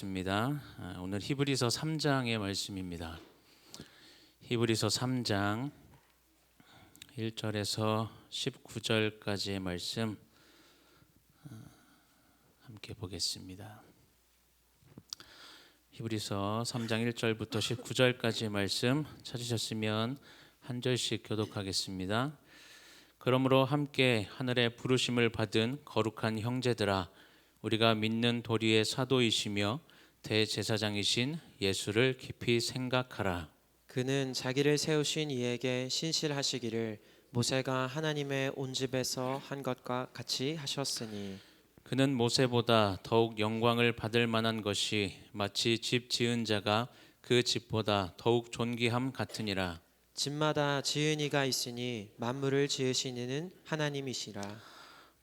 입니다. 오늘 히브리서 3장의 말씀입니다. 히브리서 3장 1절에서 19절까지의 말씀 함께 보겠습니다. 히브리서 3장 1절부터 19절까지의 말씀 찾으셨으면 한 절씩 교독하겠습니다. 그러므로 함께 하늘의 부르심을 받은 거룩한 형제들아, 우리가 믿는 도리의 사도이시며 대제사장이신 예수를 깊이 생각하라. 그는 자기를 세우신 이에게 신실하시기를 모세가 하나님의 온 집에서 한 것과 같이 하셨으니, 그는 모세보다 더욱 영광을 받을 만한 것이 마치 집 지은 자가 그 집보다 더욱 존귀함 같으니라. 집마다 지은 이가 있으니 만물을 지으신 이는 하나님이시라.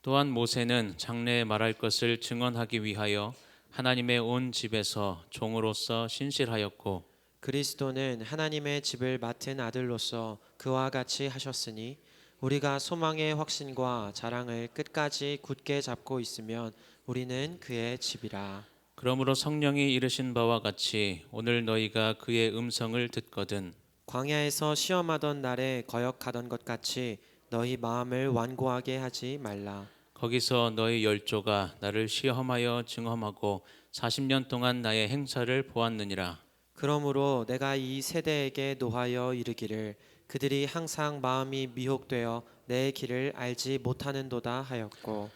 또한 모세는 장래에 말할 것을 증언하기 위하여 하나님의 온 집에서 종으로서 신실하였고, 그리스도는 하나님의 집을 맡은 아들로서 그와 같이 하셨으니, 우리가 소망의 확신과 자랑을 끝까지 굳게 잡고 있으면 우리는 그의 집이라. 그러므로 성령이 이르신 바와 같이 오늘 너희가 그의 음성을 듣거든 광야에서 시험하던 날에 거역하던 것 같이 너희 마음을 완고하게 하지 말라. 거기서 너희 열조가 나를 시험하여 증험하고 40년 동안 나의 행사를 보았느니라. 그러므로 내가 이 세대에게 노하여 이르기를 그들이 항상 마음이 미혹되어 내 길을 알지 못하는도다 하였고,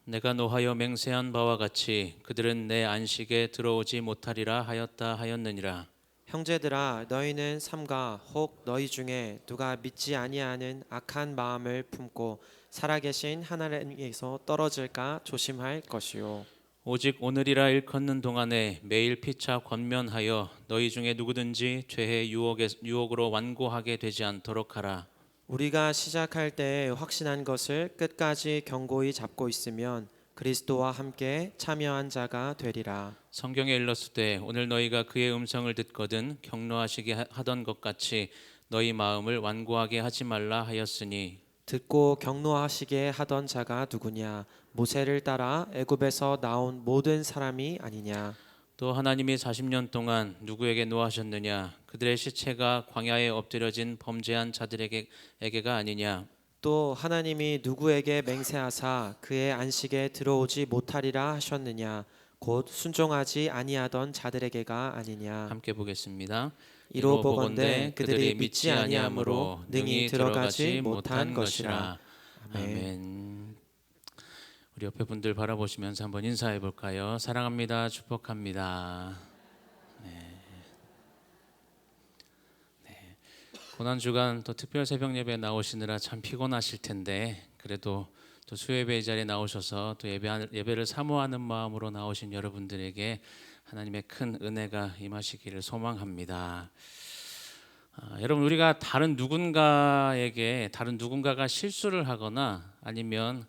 내가 노하여 맹세한 바와 같이 그들은 내 안식에 들어오지 못하리라 하였다 하였느니라. 형제들아, 너희는 삼가 혹 너희 중에 누가 믿지 아니하는 악한 마음을 품고 살아계신 하나님에게서 떨어질까 조심할 것이요, 오직 오늘이라 일컫는 동안에 매일 피차 권면하여 너희 중에 누구든지 죄의 유혹으로 완고하게 되지 않도록 하라. 우리가 시작할 때에 확신한 것을 끝까지 견고히 잡고 있으면 그리스도와 함께 참여한 자가 되리라. 성경에 일렀으되 오늘 너희가 그의 음성을 듣거든 격노하시게 하던 것 같이 너희 마음을 완고하게 하지 말라 하였으니, 듣고 격노하시게 하던 자가 누구냐? 모세를 따라 애굽에서 나온 모든 사람이 아니냐? 또 하나님이 40년 동안 누구에게 노하셨느냐? 그들의 시체가 광야에 엎드려진 범죄한 자들에게가 아니냐? 또 하나님이 누구에게 맹세하사 그의 안식에 들어오지 못하리라 하셨느냐? 곧 순종하지 아니하던 자들에게가 아니냐? 함께 보겠습니다. 이로 보건대 그들이 믿지 아니함으로 능히 들어가지 못한 것이라. 아멘. 우리 옆에 분들 바라보시면서 한번 인사해 볼까요? 사랑합니다. 축복합니다. 고난주간 또 특별 새벽 예배 나오시느라 참 피곤하실 텐데, 그래도 또 수요예배 이 자리에 나오셔서 또 예배를 사모하는 마음으로 나오신 여러분들에게 하나님의 큰 은혜가 임하시기를 소망합니다. 여러분, 우리가 다른 누군가가 실수를 하거나 아니면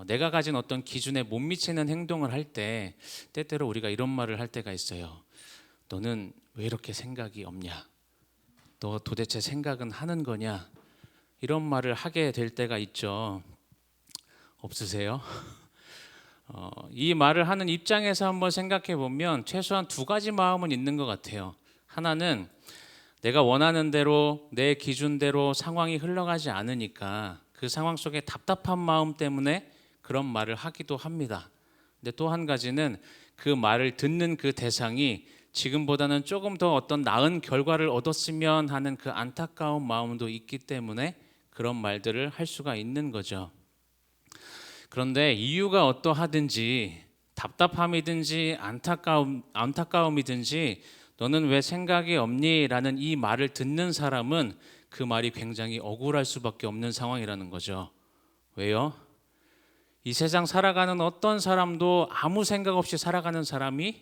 내가 가진 어떤 기준에 못 미치는 행동을 할 때, 때때로 우리가 이런 말을 할 때가 있어요. 너는 왜 이렇게 생각이 없냐? 너 도대체 생각은 하는 거냐? 이런 말을 하게 될 때가 있죠. 없으세요? 이 말을 하는 입장에서 한번 생각해 보면 최소한 두 가지 마음은 있는 것 같아요. 하나는 내가 원하는 대로 내 기준대로 상황이 흘러가지 않으니까 그 상황 속에 답답한 마음 때문에 그런 말을 하기도 합니다. 근데 또 한 가지는 그 말을 듣는 그 대상이 지금보다는 조금 더 어떤 나은 결과를 얻었으면 하는 그 안타까운 마음도 있기 때문에 그런 말들을 할 수가 있는 거죠. 그런데 이유가 어떠하든지 답답함이든지 안타까움이든지 너는 왜 생각이 없니? 라는 이 말을 듣는 사람은 그 말이 굉장히 억울할 수밖에 없는 상황이라는 거죠. 왜요? 이 세상 살아가는 어떤 사람도 아무 생각 없이 살아가는 사람이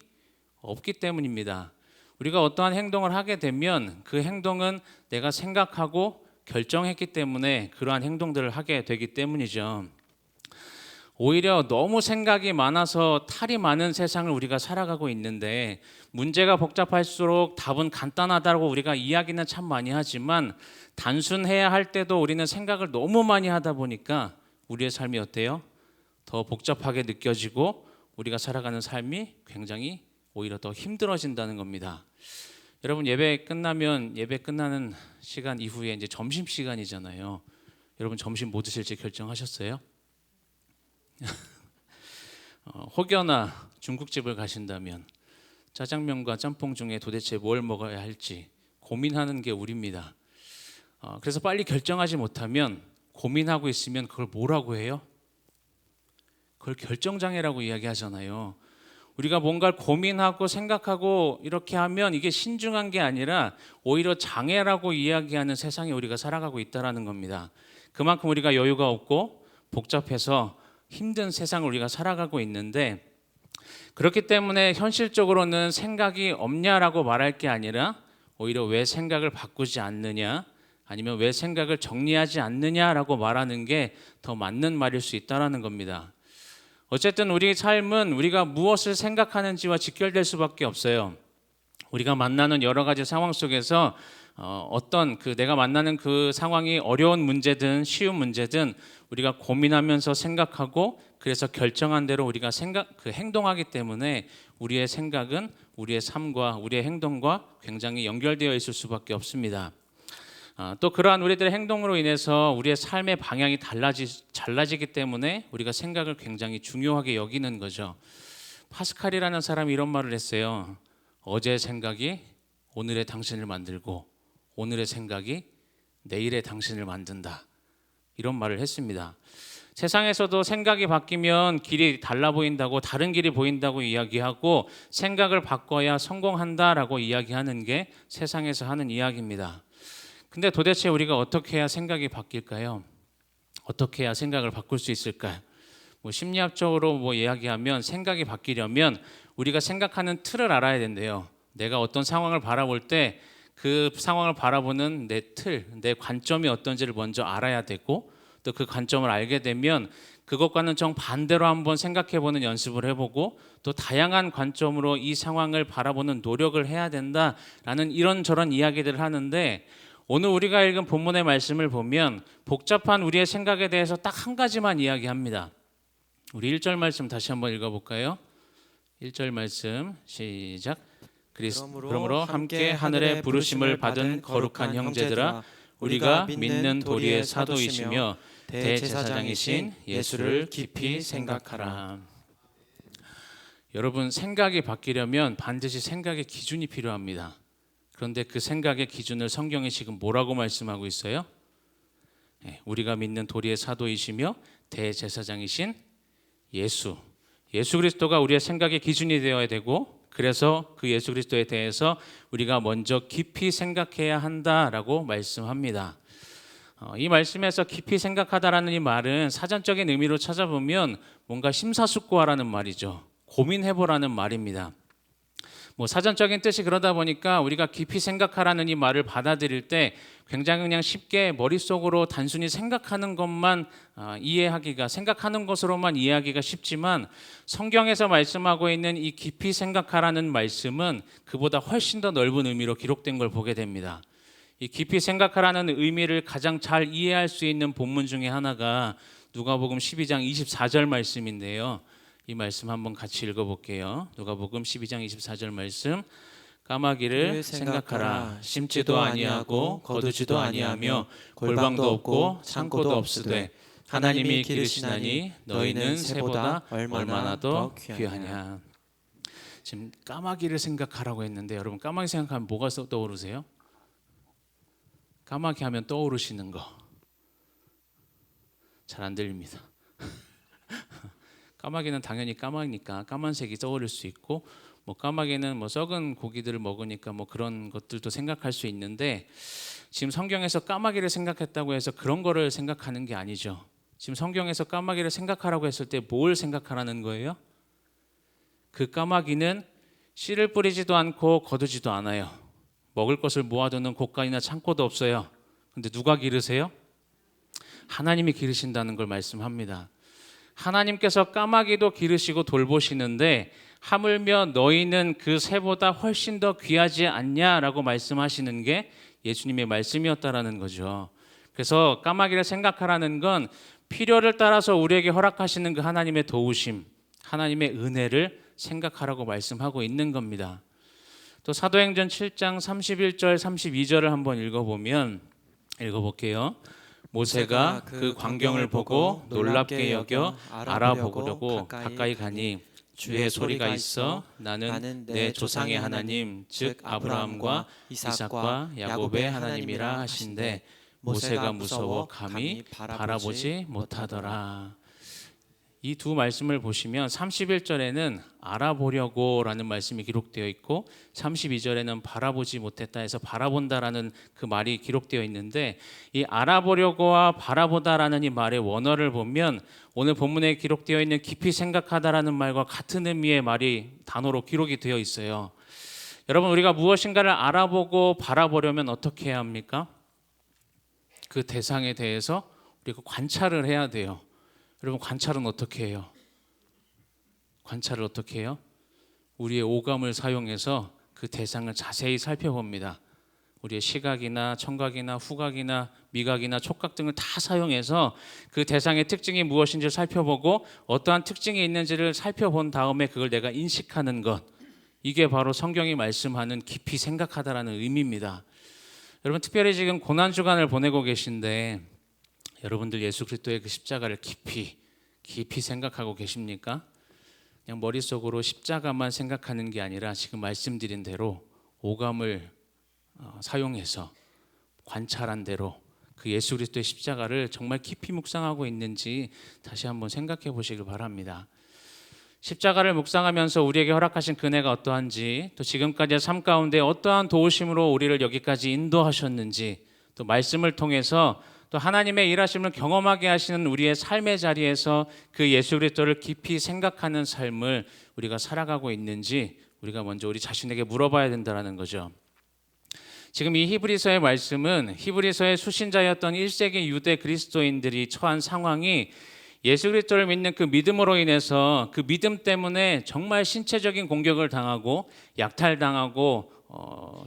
없기 때문입니다. 우리가 어떠한 행동을 하게 되면 그 행동은 내가 생각하고 결정했기 때문에 그러한 행동들을 하게 되기 때문이죠. 오히려 너무 생각이 많아서 탈이 많은 세상을 우리가 살아가고 있는데, 문제가 복잡할수록 답은 간단하다고 우리가 이야기는 참 많이 하지만 단순해야 할 때도 우리는 생각을 너무 많이 하다 보니까 우리의 삶이 어때요? 더 복잡하게 느껴지고 우리가 살아가는 삶이 굉장히 오히려 더 힘들어진다는 겁니다. 여러분 예배 끝나면 예배 끝나는 시간 이후에 이제 점심 시간이잖아요. 여러분 점심 뭐 드실지 결정하셨어요? 혹여나 중국집을 가신다면 짜장면과 짬뽕 중에 도대체 뭘 먹어야 할지 고민하는 게 우리입니다. 그래서 빨리 결정하지 못하면 고민하고 있으면 그걸 뭐라고 해요? 그걸 결정장애라고 이야기하잖아요. 우리가 뭔가를 고민하고 생각하고 이렇게 하면 이게 신중한 게 아니라 오히려 장애라고 이야기하는 세상에 우리가 살아가고 있다는 겁니다. 그만큼 우리가 여유가 없고 복잡해서 힘든 세상을 우리가 살아가고 있는데, 그렇기 때문에 현실적으로는 생각이 없냐라고 말할 게 아니라 오히려 왜 생각을 바꾸지 않느냐, 아니면 왜 생각을 정리하지 않느냐라고 말하는 게 더 맞는 말일 수 있다는 겁니다. 어쨌든 우리 삶은 우리가 무엇을 생각하는지와 직결될 수밖에 없어요. 우리가 만나는 여러 가지 상황 속에서 어떤 내가 만나는 그 상황이 어려운 문제든 쉬운 문제든 우리가 고민하면서 생각하고 그래서 결정한 대로 우리가 행동하기 때문에 우리의 생각은 우리의 삶과 우리의 행동과 굉장히 연결되어 있을 수밖에 없습니다. 또 그러한 우리들의 행동으로 인해서 우리의 삶의 방향이 달라지기 때문에 우리가 생각을 굉장히 중요하게 여기는 거죠. 파스칼이라는 사람이 이런 말을 했어요. 어제의 생각이 오늘의 당신을 만들고 오늘의 생각이 내일의 당신을 만든다. 이런 말을 했습니다. 세상에서도 생각이 바뀌면 길이 달라 보인다고, 다른 길이 보인다고 이야기하고 생각을 바꿔야 성공한다라고 이야기하는 게 세상에서 하는 이야기입니다. 근데 도대체 우리가 어떻게 해야 생각이 바뀔까요? 어떻게 해야 생각을 바꿀 수 있을까요? 심리학적으로 이야기하면 생각이 바뀌려면 우리가 생각하는 틀을 알아야 된대요. 내가 어떤 상황을 바라볼 때 그 상황을 바라보는 내 관점이 어떤지를 먼저 알아야 되고, 또 그 관점을 알게 되면 그것과는 정반대로 한번 생각해보는 연습을 해보고 또 다양한 관점으로 이 상황을 바라보는 노력을 해야 된다라는 이런저런 이야기들을 하는데, 오늘 우리가 읽은 본문의 말씀을 보면 복잡한 우리의 생각에 대해서 딱 한 가지만 이야기합니다. 우리 1절 말씀 다시 한번 읽어볼까요? 1절 말씀 시작. 그러므로 함께 하늘의 부르심을 받은 거룩한 형제들아, 우리가 믿는 도리의 사도이시며 대제사장이신 예수를 깊이 생각하라. 여러분, 생각이 바뀌려면 반드시 생각의 기준이 필요합니다. 그런데 그 생각의 기준을 성경이 지금 뭐라고 말씀하고 있어요? 우리가 믿는 도리의 사도이시며 대제사장이신 예수 그리스도가 우리의 생각의 기준이 되어야 되고, 그래서 그 예수 그리스도에 대해서 우리가 먼저 깊이 생각해야 한다라고 말씀합니다. 이 말씀에서 깊이 생각하다라는 이 말은 사전적인 의미로 찾아보면 뭔가 심사숙고하라는 말이죠. 고민해보라는 말입니다. 사전적인 뜻이 그러다 보니까 우리가 깊이 생각하라는 이 말을 받아들일 때 굉장히 그냥 쉽게 머릿속으로 단순히 생각하는 것만 생각하는 것으로만 이해하기가 쉽지만, 성경에서 말씀하고 있는 이 깊이 생각하라는 말씀은 그보다 훨씬 더 넓은 의미로 기록된 걸 보게 됩니다. 이 깊이 생각하라는 의미를 가장 잘 이해할 수 있는 본문 중에 하나가 누가복음 12장 24절 말씀인데요. 이 말씀 한번 같이 읽어볼게요. 누가복음 12장 24절 말씀. 까마귀를 생각하라. 심지도 아니하고 거두지도 아니하며 골방도 없고 창고도 없으되 하나님이 기르시나니 너희는 새보다 얼마나 더 귀하냐. 지금 까마귀를 생각하라고 했는데, 여러분 까마귀 생각하면 뭐가 떠오르세요? 까마귀 하면 떠오르시는 거 잘 안 들립니다. 까마귀는 당연히 까마귀니까 까만색이 떠오를 수 있고, 까마귀는 썩은 고기들을 먹으니까 그런 것들도 생각할 수 있는데, 지금 성경에서 까마귀를 생각했다고 해서 그런 거를 생각하는 게 아니죠. 지금 성경에서 까마귀를 생각하라고 했을 때 뭘 생각하라는 거예요? 그 까마귀는 씨를 뿌리지도 않고 거두지도 않아요. 먹을 것을 모아두는 곳간이나 창고도 없어요. 근데 누가 기르세요? 하나님이 기르신다는 걸 말씀합니다. 하나님께서 까마귀도 기르시고 돌보시는데 하물며 너희는 그 새보다 훨씬 더 귀하지 않냐라고 말씀하시는 게 예수님의 말씀이었다라는 거죠. 그래서 까마귀를 생각하라는 건 필요를 따라서 우리에게 허락하시는 그 하나님의 도우심, 하나님의 은혜를 생각하라고 말씀하고 있는 겁니다. 또 사도행전 7장 31절 32절을 한번 읽어볼게요. 모세가 그 광경을 보고 놀랍게 여겨 알아보려고 가까이 가니 주의 소리가 있어 나는 내 조상의 하나님 즉 아브라함과 이삭과 야곱의 하나님이라 하신대 모세가 무서워 감히 바라보지 못하더라. 이 두 말씀을 보시면 31절에는 알아보려고라는 말씀이 기록되어 있고 32절에는 바라보지 못했다 해서 바라본다라는 그 말이 기록되어 있는데, 이 알아보려고와 바라보다라는 이 말의 원어를 보면 오늘 본문에 기록되어 있는 깊이 생각하다라는 말과 같은 의미의 말이 단어로 기록이 되어 있어요. 여러분, 우리가 무엇인가를 알아보고 바라보려면 어떻게 해야 합니까? 그 대상에 대해서 우리가 관찰을 해야 돼요. 여러분, 관찰은 어떻게 해요? 관찰을 어떻게 해요? 우리의 오감을 사용해서 그 대상을 자세히 살펴봅니다. 우리의 시각이나 청각이나 후각이나 미각이나 촉각 등을 다 사용해서 그 대상의 특징이 무엇인지를 살펴보고 어떠한 특징이 있는지를 살펴본 다음에 그걸 내가 인식하는 것, 이게 바로 성경이 말씀하는 깊이 생각하다라는 의미입니다. 여러분, 특별히 지금 고난주간을 보내고 계신데 여러분들 예수 그리스도의 그 십자가를 깊이 생각하고 계십니까? 그냥 머릿속으로 십자가만 생각하는 게 아니라 지금 말씀드린 대로 오감을 사용해서 관찰한 대로 그 예수 그리스도의 십자가를 정말 깊이 묵상하고 있는지 다시 한번 생각해 보시길 바랍니다. 십자가를 묵상하면서 우리에게 허락하신 은혜가 어떠한지, 또 지금까지의 삶 가운데 어떠한 도우심으로 우리를 여기까지 인도하셨는지, 또 말씀을 통해서 또 하나님의 일하심을 경험하게 하시는 우리의 삶의 자리에서 그 예수 그리스도를 깊이 생각하는 삶을 우리가 살아가고 있는지 우리가 먼저 우리 자신에게 물어봐야 된다는 거죠. 지금 이 히브리서의 말씀은 히브리서의 수신자였던 1세기 유대 그리스도인들이 처한 상황이 예수 그리스도를 믿는 그 믿음으로 인해서 그 믿음 때문에 정말 신체적인 공격을 당하고 약탈당하고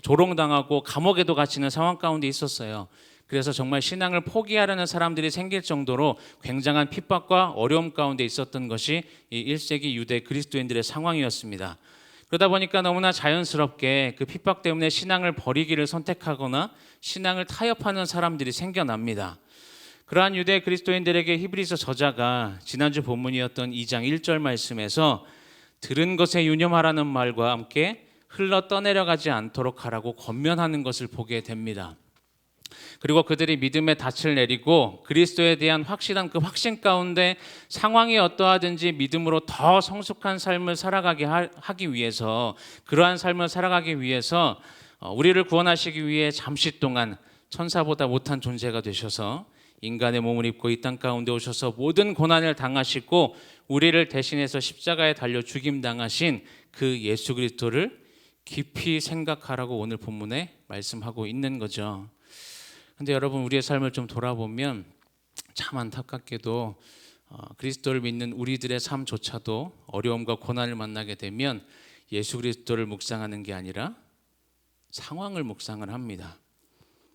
조롱당하고 감옥에도 갇히는 상황 가운데 있었어요. 그래서 정말 신앙을 포기하려는 사람들이 생길 정도로 굉장한 핍박과 어려움 가운데 있었던 것이 이 1세기 유대 그리스도인들의 상황이었습니다. 그러다 보니까 너무나 자연스럽게 그 핍박 때문에 신앙을 버리기를 선택하거나 신앙을 타협하는 사람들이 생겨납니다. 그러한 유대 그리스도인들에게 히브리서 저자가 지난주 본문이었던 2장 1절 말씀에서 들은 것에 유념하라는 말과 함께 흘러 떠내려가지 않도록 하라고 권면하는 것을 보게 됩니다. 그리고 그들이 믿음의 닻을 내리고 그리스도에 대한 확실한 그 확신 가운데 상황이 어떠하든지 믿음으로 더 성숙한 삶을 살아가게 하기 위해서, 그러한 삶을 살아가기 위해서 우리를 구원하시기 위해 잠시 동안 천사보다 못한 존재가 되셔서 인간의 몸을 입고 이 땅 가운데 오셔서 모든 고난을 당하시고 우리를 대신해서 십자가에 달려 죽임당하신 그 예수 그리스도를 깊이 생각하라고 오늘 본문에 말씀하고 있는 거죠. 근데 여러분, 우리의 삶을 좀 돌아보면 참 안타깝게도 그리스도를 믿는 우리들의 삶조차도 어려움과 고난을 만나게 되면 예수 그리스도를 묵상하는 게 아니라 상황을 묵상을 합니다.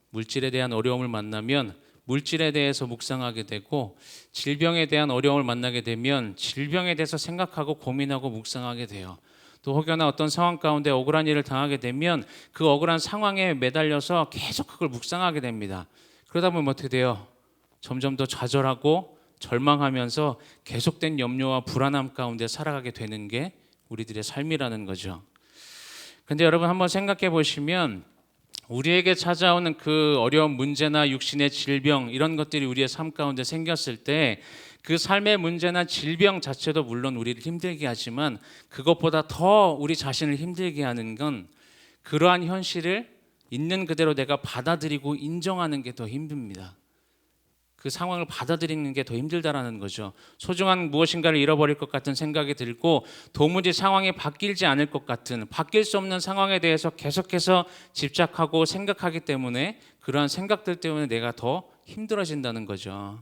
물질에 대한 어려움을 만나면 물질에 대해서 묵상하게 되고, 질병에 대한 어려움을 만나게 되면 질병에 대해서 생각하고 고민하고 묵상하게 돼요. 또 혹여나 어떤 상황 가운데 억울한 일을 당하게 되면 그 억울한 상황에 매달려서 계속 그걸 묵상하게 됩니다. 그러다 보면 어떻게 돼요? 점점 더 좌절하고 절망하면서 계속된 염려와 불안함 가운데 살아가게 되는 게 우리들의 삶이라는 거죠. 근데 여러분, 한번 생각해 보시면 우리에게 찾아오는 그 어려운 문제나 육신의 질병, 이런 것들이 우리의 삶 가운데 생겼을 때 그 삶의 문제나 질병 자체도 물론 우리를 힘들게 하지만 그것보다 더 우리 자신을 힘들게 하는 건 그러한 현실을 있는 그대로 내가 받아들이고 인정하는 게 더 힘듭니다. 그 상황을 받아들이는 게 더 힘들다라는 거죠. 소중한 무엇인가를 잃어버릴 것 같은 생각이 들고 도무지 상황이 바뀌지 않을 것 같은, 바뀔 수 없는 상황에 대해서 계속해서 집착하고 생각하기 때문에 그러한 생각들 때문에 내가 더 힘들어진다는 거죠.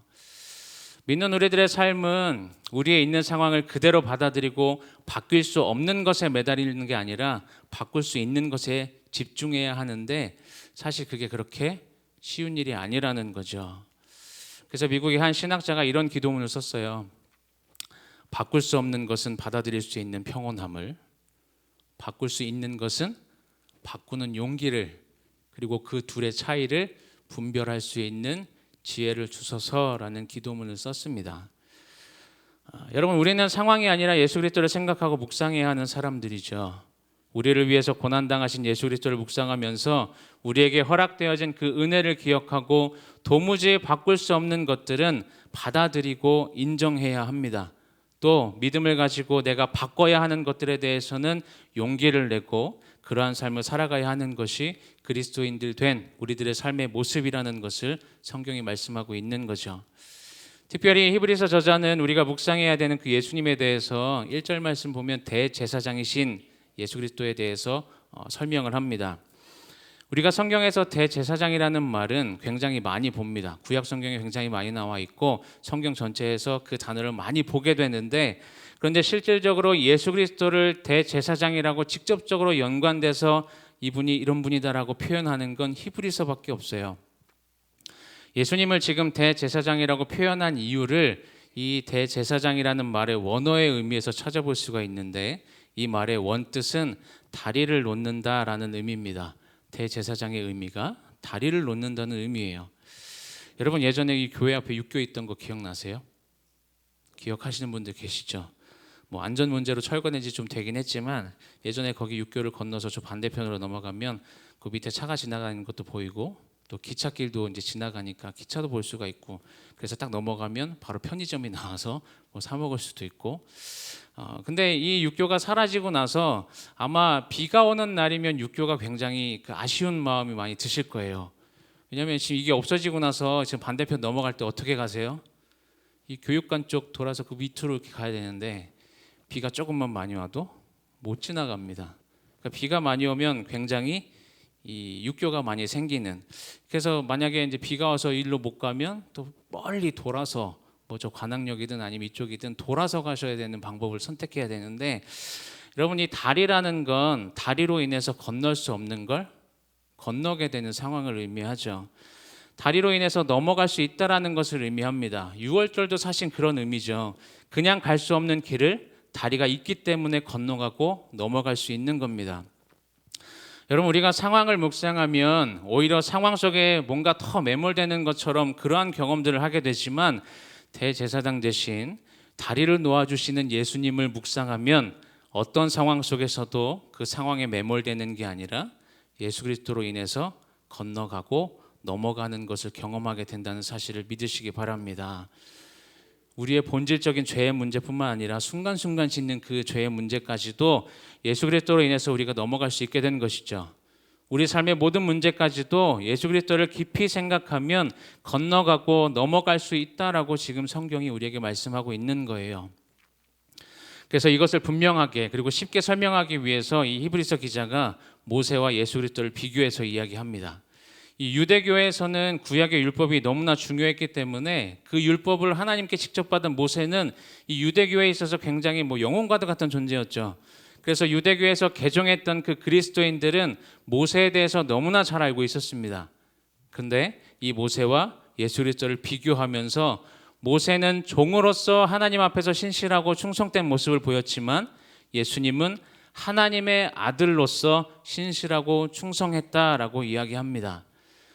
믿는 우리들의 삶은 우리의 있는 상황을 그대로 받아들이고 바뀔 수 없는 것에 매달리는 게 아니라 바꿀 수 있는 것에 집중해야 하는데, 사실 그게 그렇게 쉬운 일이 아니라는 거죠. 그래서 미국의 한 신학자가 이런 기도문을 썼어요. 바꿀 수 없는 것은 받아들일 수 있는 평온함을, 바꿀 수 있는 것은 바꾸는 용기를, 그리고 그 둘의 차이를 분별할 수 있는 지혜를 주소서라는 기도문을 썼습니다. 여러분, 우리는 상황이 아니라 예수 그리스도를 생각하고 묵상해야 하는 사람들이죠. 우리를 위해서 고난당하신 예수 그리스도를 묵상하면서 우리에게 허락되어진 그 은혜를 기억하고 도무지 바꿀 수 없는 것들은 받아들이고 인정해야 합니다. 또 믿음을 가지고 내가 바꿔야 하는 것들에 대해서는 용기를 내고 그러한 삶을 살아가야 하는 것이 그리스도인들 된 우리들의 삶의 모습이라는 것을 성경이 말씀하고 있는 거죠. 특별히 히브리서 저자는 우리가 묵상해야 되는 그 예수님에 대해서 1절 말씀 보면 대제사장이신 예수 그리스도에 대해서 설명을 합니다. 우리가 성경에서 대제사장이라는 말은 굉장히 많이 봅니다. 구약 성경에 굉장히 많이 나와 있고 성경 전체에서 그 단어를 많이 보게 되는데, 그런데 실질적으로 예수 그리스도를 대제사장이라고 직접적으로 연관돼서 이분이 이런 분이다라고 표현하는 건 히브리서밖에 없어요. 예수님을 지금 대제사장이라고 표현한 이유를 이 대제사장이라는 말의 원어의 의미에서 찾아볼 수가 있는데, 이 말의 원뜻은 다리를 놓는다라는 의미입니다. 대제사장의 의미가 다리를 놓는다는 의미예요. 여러분, 예전에 이 교회 앞에 육교 있던 거 기억나세요? 기억하시는 분들 계시죠? 뭐 안전 문제로 철거된 지 좀 되긴 했지만 예전에 거기 육교를 건너서 저 반대편으로 넘어가면 그 밑에 차가 지나가는 것도 보이고, 또 기찻길도 이제 지나가니까 기차도 볼 수가 있고, 그래서 딱 넘어가면 바로 편의점이 나와서 뭐 사 먹을 수도 있고. 근데 이 육교가 사라지고 나서 아마 비가 오는 날이면 육교가 굉장히 그 아쉬운 마음이 많이 드실 거예요. 왜냐하면 지금 이게 없어지고 나서 지금 반대편 넘어갈 때 어떻게 가세요? 이 교육관 쪽 돌아서 그 밑으로 이렇게 가야 되는데 비가 조금만 많이 와도 못 지나갑니다. 그러니까 비가 많이 오면 굉장히 이 육교가 많이 생기는. 그래서 만약에 이제 비가 와서 일로 못 가면 또 멀리 돌아서 뭐 저 관악역이든 아니면 이쪽이든 돌아서 가셔야 되는 방법을 선택해야 되는데, 여러분, 이 다리라는 건 다리로 인해서 건널 수 없는 걸 건너게 되는 상황을 의미하죠. 다리로 인해서 넘어갈 수 있다라는 것을 의미합니다. 유월절도 사실 그런 의미죠. 그냥 갈 수 없는 길을 다리가 있기 때문에 건너가고 넘어갈 수 있는 겁니다. 여러분, 우리가 상황을 묵상하면 오히려 상황 속에 뭔가 더 매몰되는 것처럼 그러한 경험들을 하게 되지만, 대제사장 대신 다리를 놓아주시는 예수님을 묵상하면 어떤 상황 속에서도 그 상황에 매몰되는 게 아니라 예수 그리스도로 인해서 건너가고 넘어가는 것을 경험하게 된다는 사실을 믿으시기 바랍니다. 우리의 본질적인 죄의 문제뿐만 아니라 순간순간 짓는 그 죄의 문제까지도 예수 그리스도로 인해서 우리가 넘어갈 수 있게 되는 것이죠. 우리 삶의 모든 문제까지도 예수 그리스도를 깊이 생각하면 건너가고 넘어갈 수 있다라고 지금 성경이 우리에게 말씀하고 있는 거예요. 그래서 이것을 분명하게 그리고 쉽게 설명하기 위해서 이 히브리서 기자가 모세와 예수 그리스도를 비교해서 이야기합니다. 이 유대교에서는 구약의 율법이 너무나 중요했기 때문에 그 율법을 하나님께 직접 받은 모세는 이 유대교에 있어서 굉장히 영혼과도 같은 존재였죠. 그래서 유대교에서 개종했던 그 그리스도인들은 모세에 대해서 너무나 잘 알고 있었습니다. 근데 이 모세와 예수 그리스도를 비교하면서 모세는 종으로서 하나님 앞에서 신실하고 충성된 모습을 보였지만 예수님은 하나님의 아들로서 신실하고 충성했다라고 이야기합니다.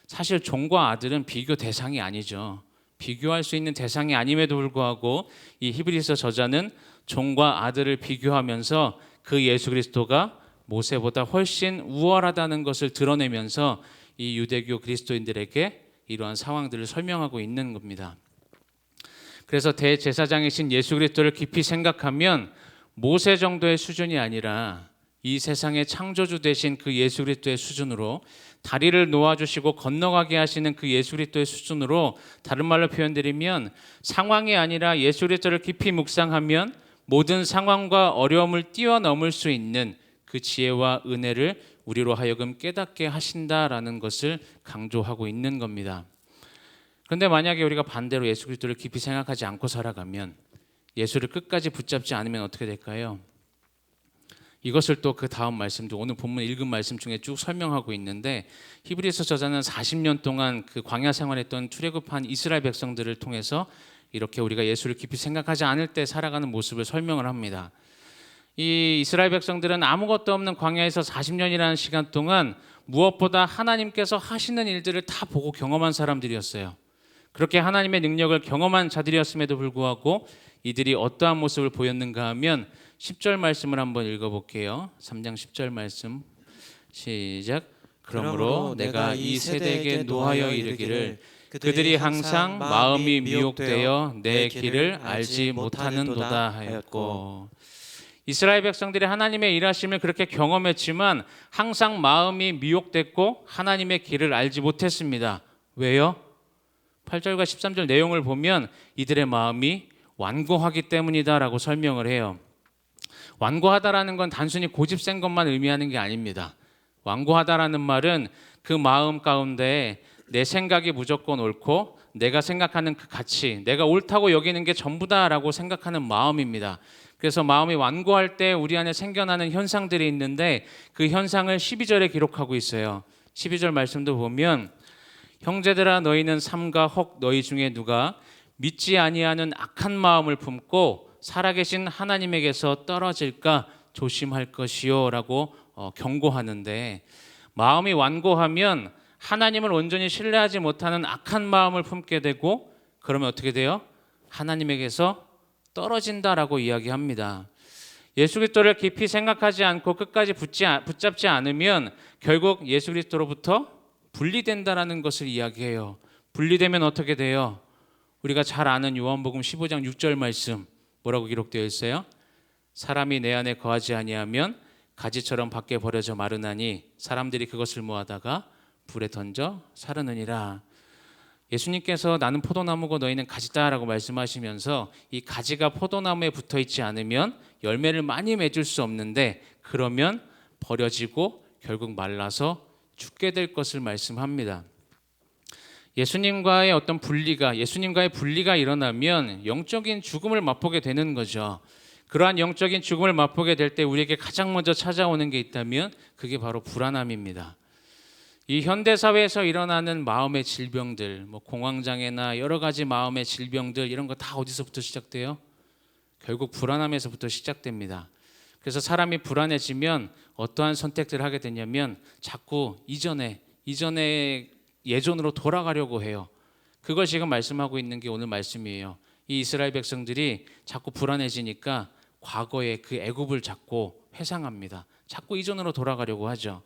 사실 종과 아들은 비교 대상이 아니죠. 비교할 수 있는 대상이 아님에도 불구하고 이 히브리서 저자는 종과 아들을 비교하면서 그 예수 그리스도가 모세보다 훨씬 우월하다는 것을 드러내면서 이 유대교 그리스도인들에게 이러한 상황들을 설명하고 있는 겁니다. 그래서 대제사장이신 예수 그리스도를 깊이 생각하면 모세 정도의 수준이 아니라 이 세상의 창조주 되신 그 예수 그리스도의 수준으로, 다리를 놓아주시고 건너가게 하시는 그 예수 그리스도의 수준으로, 다른 말로 표현드리면 상황이 아니라 예수 그리스도를 깊이 묵상하면 모든 상황과 어려움을 뛰어넘을 수 있는 그 지혜와 은혜를 우리로 하여금 깨닫게 하신다라는 것을 강조하고 있는 겁니다. 그런데 만약에 우리가 반대로 예수 그리스도를 깊이 생각하지 않고 살아가면, 예수를 끝까지 붙잡지 않으면 어떻게 될까요? 이것을 또 그 다음 말씀도 오늘 본문 읽은 말씀 중에 쭉 설명하고 있는데, 히브리서 저자는 40년 동안 그 광야 생활했던 출애굽한 이스라엘 백성들을 통해서 이렇게 우리가 예수를 깊이 생각하지 않을 때 살아가는 모습을 설명을 합니다. 이 이스라엘 백성들은 아무것도 없는 광야에서 40년이라는 시간 동안 무엇보다 하나님께서 하시는 일들을 다 보고 경험한 사람들이었어요. 그렇게 하나님의 능력을 경험한 자들이었음에도 불구하고 이들이 어떠한 모습을 보였는가 하면 10절 말씀을 한번 읽어볼게요. 3장 10절 말씀 시작. 그러므로 내가 이 세대에게 노하여 이르기를 그들이 항상 마음이 미혹되어 내 길을 알지 못하는도다 하였고, 이스라엘 백성들이 하나님의 일하심을 그렇게 경험했지만 항상 마음이 미혹됐고 하나님의 길을 알지 못했습니다. 왜요? 8절과 13절 내용을 보면 이들의 마음이 완고하기 때문이다라고 설명을 해요. 완고하다라는 건 단순히 고집센 것만 의미하는 게 아닙니다. 완고하다라는 말은 그 마음 가운데 내 생각이 무조건 옳고 내가 생각하는 그 가치, 내가 옳다고 여기는 게 전부다라고 생각하는 마음입니다. 그래서 마음이 완고할 때 우리 안에 생겨나는 현상들이 있는데 그 현상을 12절에 기록하고 있어요. 12절 말씀도 보면 형제들아 너희는 삼가 혹 너희 중에 누가 믿지 아니하는 악한 마음을 품고 살아계신 하나님에게서 떨어질까 조심할 것이요 라고 경고하는데, 마음이 완고하면 하나님을 온전히 신뢰하지 못하는 악한 마음을 품게 되고 그러면 어떻게 돼요? 하나님에게서 떨어진다라고 이야기합니다. 예수 그리스도를 깊이 생각하지 않고 끝까지 붙잡지 않으면 결국 예수 그리스도로부터 분리된다라는 것을 이야기해요. 분리되면 어떻게 돼요? 우리가 잘 아는 요한복음 15장 6절 말씀 뭐라고 기록되어 있어요? 사람이 내 안에 거하지 아니하면 가지처럼 밖에 버려져 마르나니 사람들이 그것을 모아다가 불에 던져 사르느니라. 예수님께서 나는 포도나무고 너희는 가지다라고 말씀하시면서 이 가지가 포도나무에 붙어 있지 않으면 열매를 많이 맺을 수 없는데 그러면 버려지고 결국 말라서 죽게 될 것을 말씀합니다. 예수님과의 분리가 일어나면 영적인 죽음을 맛보게 되는 거죠. 그러한 영적인 죽음을 맛보게 될 때 우리에게 가장 먼저 찾아오는 게 있다면 그게 바로 불안함입니다. 이 현대 사회에서 일어나는 마음의 질병들, 공황장애나 여러 가지 마음의 질병들 이런 거 다 어디서부터 시작돼요? 결국 불안함에서부터 시작됩니다. 그래서 사람이 불안해지면 어떠한 선택들을 하게 되냐면 자꾸 예전으로 돌아가려고 해요. 그걸 지금 말씀하고 있는 게 오늘 말씀이에요. 이 이스라엘 백성들이 자꾸 불안해지니까 과거의 그 애굽을 자꾸 회상합니다. 자꾸 이전으로 돌아가려고 하죠.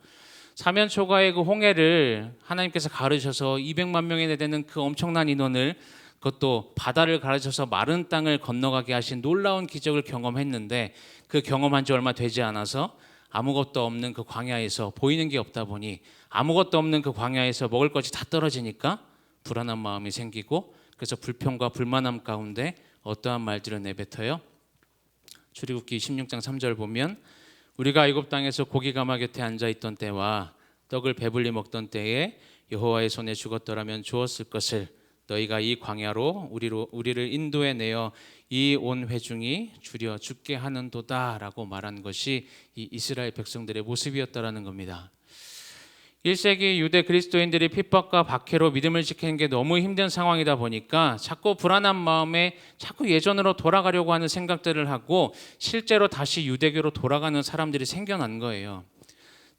사면 초가의 그 홍해를 하나님께서 가르셔서 200만 명이나 되는 그 엄청난 인원을, 그것도 바다를 가르셔서 마른 땅을 건너가게 하신 놀라운 기적을 경험했는데 그 경험한 지 얼마 되지 않아서 아무것도 없는 그 광야에서 보이는 게 없다 보니 아무것도 없는 그 광야에서 먹을 것이 다 떨어지니까 불안한 마음이 생기고, 그래서 불평과 불만함 가운데 어떠한 말들을 내뱉어요? 출애굽기 16장 3절 보면 우리가 애굽 땅에서 고기 가마 곁에 앉아 있던 때와 떡을 배불리 먹던 때에 여호와의 손에 죽었더라면 주었을 것을 너희가 이 광야로 우리를 인도해 내어 이 온 회중이 줄여 죽게 하는도다라고 말한 것이 이 이스라엘 백성들의 모습이었다라는 겁니다. 1세기 유대 그리스도인들이 핍박과 박해로 믿음을 지키는 게 너무 힘든 상황이다 보니까 자꾸 불안한 마음에 자꾸 예전으로 돌아가려고 하는 생각들을 하고 실제로 다시 유대교로 돌아가는 사람들이 생겨난 거예요.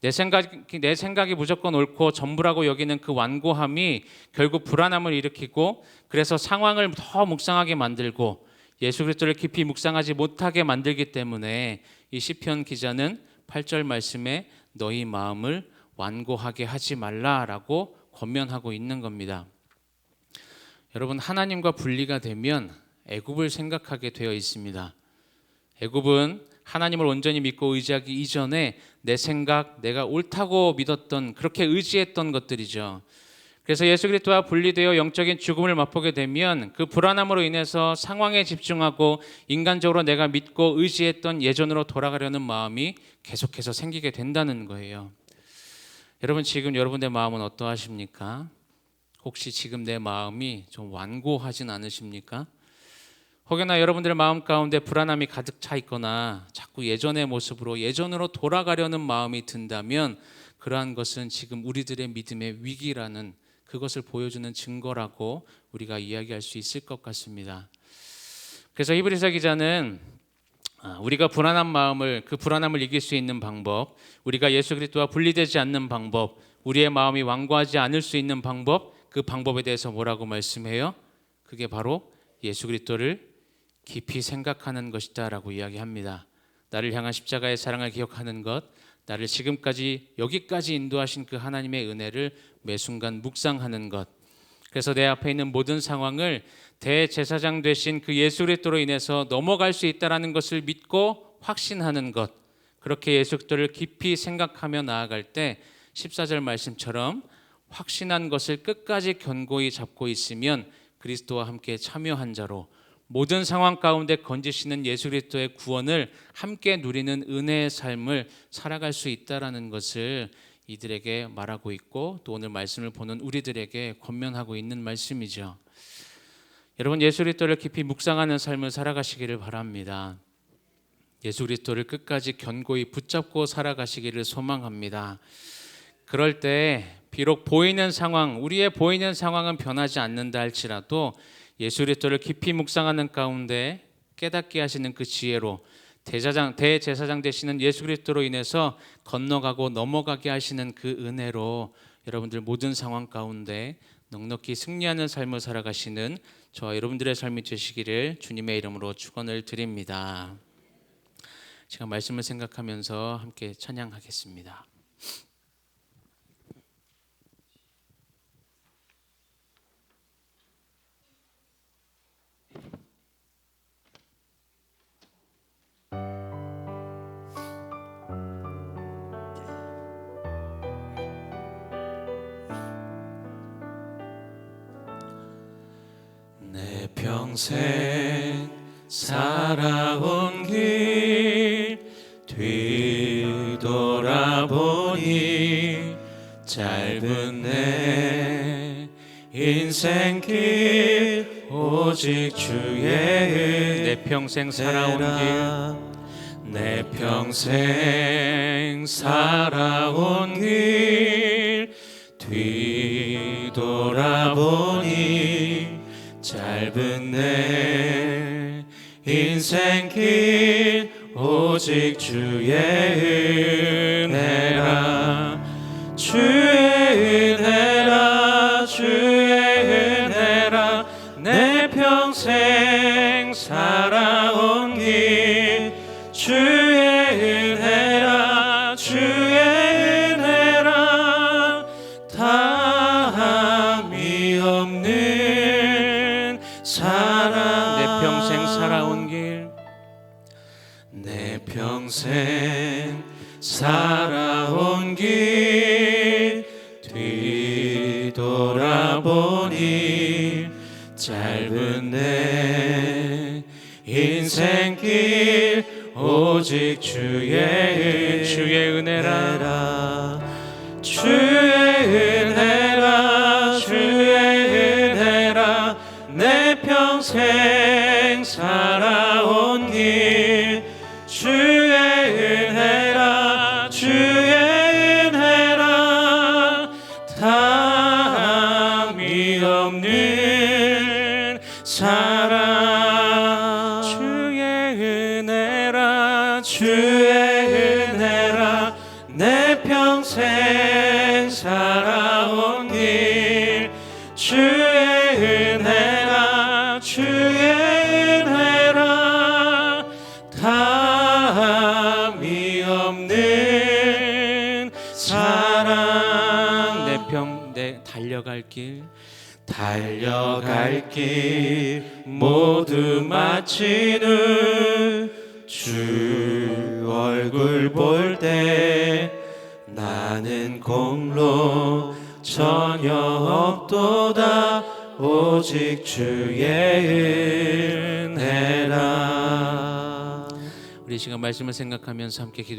내 생각이 무조건 옳고 전부라고 여기는 그 완고함이 결국 불안함을 일으키고, 그래서 상황을 더 묵상하게 만들고 예수 그리스도를 깊이 묵상하지 못하게 만들기 때문에 이 시편 기자는 8절 말씀에 너희 마음을 완고하게 하지 말라라고 권면하고 있는 겁니다. 여러분, 하나님과 분리가 되면 애굽을 생각하게 되어 있습니다. 애굽은 하나님을 온전히 믿고 의지하기 이전에 내 생각, 내가 옳다고 믿었던, 그렇게 의지했던 것들이죠. 그래서 예수 그리스도와 분리되어 영적인 죽음을 맛보게 되면 그 불안함으로 인해서 상황에 집중하고 인간적으로 내가 믿고 의지했던 예전으로 돌아가려는 마음이 계속해서 생기게 된다는 거예요. 여러분, 지금 여러분의 마음은 어떠하십니까? 혹시 지금 내 마음이 좀 완고하진 않으십니까? 혹여나 여러분들의 마음 가운데 불안함이 가득 차 있거나 자꾸 예전의 모습으로 예전으로 돌아가려는 마음이 든다면 그러한 것은 지금 우리들의 믿음의 위기라는 그것을 보여주는 증거라고 우리가 이야기할 수 있을 것 같습니다. 그래서 히브리서 기자는 우리가 그 불안함을 이길 수 있는 방법, 우리가 예수 그리스도와 분리되지 않는 방법, 우리의 마음이 완고하지 않을 수 있는 방법, 그 방법에 대해서 뭐라고 말씀해요? 그게 바로 예수 그리스도를 깊이 생각하는 것이다라고 이야기합니다. 나를 향한 십자가의 사랑을 기억하는 것, 나를 지금까지 여기까지 인도하신 그 하나님의 은혜를 매 순간 묵상하는 것. 그래서 내 앞에 있는 모든 상황을 대제사장 되신 그 예수 그리스도로 인해서 넘어갈 수 있다라는 것을 믿고 확신하는 것. 그렇게 예수 그리스도를 깊이 생각하며 나아갈 때 14절 말씀처럼 확신한 것을 끝까지 견고히 잡고 있으면 그리스도와 함께 참여한 자로 모든 상황 가운데 건지시는 예수 그리스도의 구원을 함께 누리는 은혜의 삶을 살아갈 수 있다라는 것을 이들에게 말하고 있고, 또 오늘 말씀을 보는 우리들에게 권면하고 있는 말씀이죠. 여러분, 예수 그리스도를 깊이 묵상하는 삶을 살아가시기를 바랍니다. 예수 그리스도를 끝까지 견고히 붙잡고 살아가시기를 소망합니다. 그럴 때 비록 보이는 상황, 우리의 보이는 상황은 변하지 않는다 할지라도 예수 그리스도를 깊이 묵상하는 가운데 깨닫게 하시는 그 지혜로 대제사장 되시는 예수 그리스도로 인해서 건너가고 넘어가게 하시는 그 은혜로 여러분들 모든 상황 가운데 넉넉히 승리하는 삶을 살아가시는 저와 여러분들의 삶이 되시기를 주님의 이름으로 축원을 드립니다. 제가 말씀을 생각하면서 함께 찬양하겠습니다. 내 평생 살아온 길 뒤돌아보니 짧은 내 인생길 오직 주의 내 평생 살아온 길 내 평생 살아온 길 뒤돌아보니 짧은 내 인생길 오직 주의 은혜라 주의 은혜라 주의 은혜라 내 평생 살아온 길 주의 은혜라 주의 은혜라 다함이 없는 사랑 내 평생 살아온 길 내 평생 살아온 길 뒤돌아보니 짧은 내 인생길 오직 주의 은혜라 주의 은혜라 주의 은혜라 내 평생 살아온 길 주의 은혜라 주의 은혜라 다함이 없는 사랑 주의 은혜라 주의 은혜라 내 평생 살아온 길 주의 은혜라 주의 은혜라 다함이 없는 사랑 내 달려갈 길 모두 마치는 주 얼굴 볼 때 나는 공로 전혀 없도다 오직 주의 은혜라. 우리 시간 말씀을 생각하면서 함께 기도